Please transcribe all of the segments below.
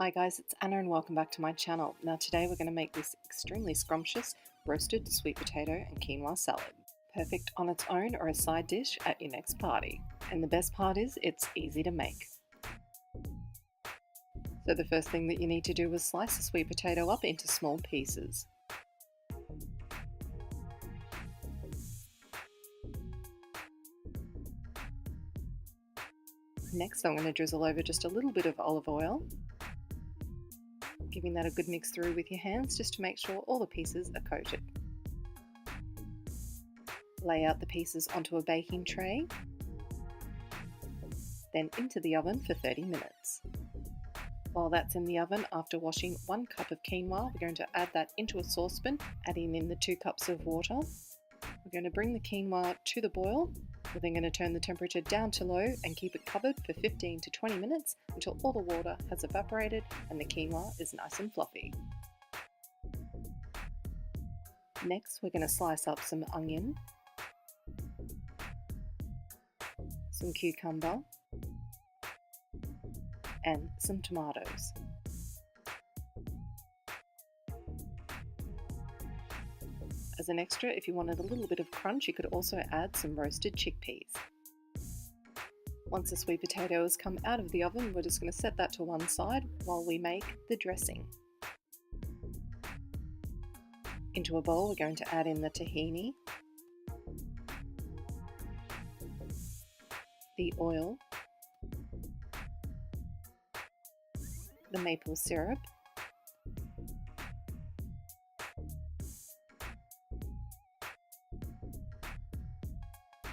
Hi guys, it's Anna and welcome back to my channel. Now today we're going to make this extremely scrumptious roasted sweet potato and quinoa salad. Perfect on its own or a side dish at your next party. And the best part is it's easy to make. So the first thing that you need to do is slice the sweet potato up into small pieces. Next I'm going to drizzle over just a little bit of olive oil, giving that a good mix through with your hands just to make sure all the pieces are coated. Lay out the pieces onto a baking tray, then into the oven for 30 minutes. While that's in the oven, after washing 1 cup of quinoa, we're going to add that into a saucepan, adding in the 2 cups of water. We're going to bring the quinoa to the boil. We're then going to turn the temperature down to low and keep it covered for 15 to 20 minutes until all the water has evaporated and the quinoa is nice and fluffy. Next, we're going to slice up some onion, some cucumber, and some tomatoes. As an extra, if you wanted a little bit of crunch, you could also add some roasted chickpeas. Once the sweet potato has come out of the oven, we're just going to set that to one side while we make the dressing. Into a bowl, we're going to add in the tahini, the oil, the maple syrup,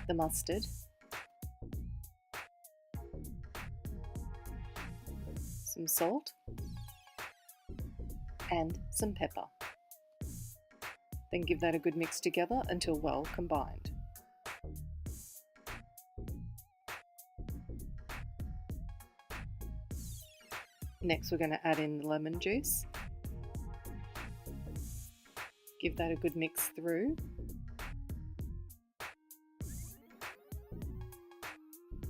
the mustard, some salt, and some pepper. Then give that a good mix together until well combined. Next we're going to add in the lemon juice. Give that a good mix through.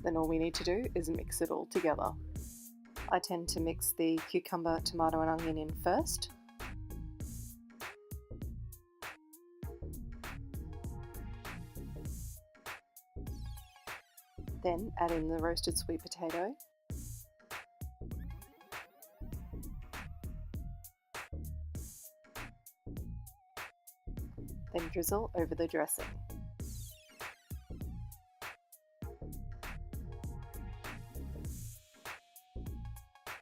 Then all we need to do is mix it all together. I tend to mix the cucumber, tomato and onion in first. Then add in the roasted sweet potato. Then drizzle over the dressing.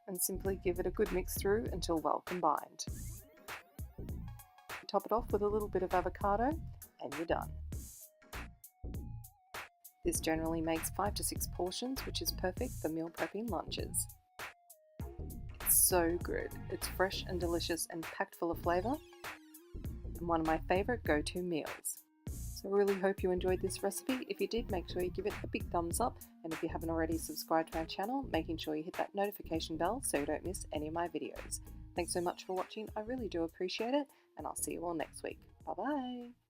And simply give it a good mix through until well combined. Top it off with a little bit of avocado and you're done. This generally makes 5 to 6 portions, which is perfect for meal prepping lunches. It's so good. It's fresh and delicious and packed full of flavour, and one of my favourite go-to meals. So I really hope you enjoyed this recipe. If you did, make sure you give it a big thumbs up, and if you haven't already subscribed to my channel, making sure you hit that notification bell so you don't miss any of my videos. Thanks so much for watching, I really do appreciate it, and I'll see you all next week. Bye bye!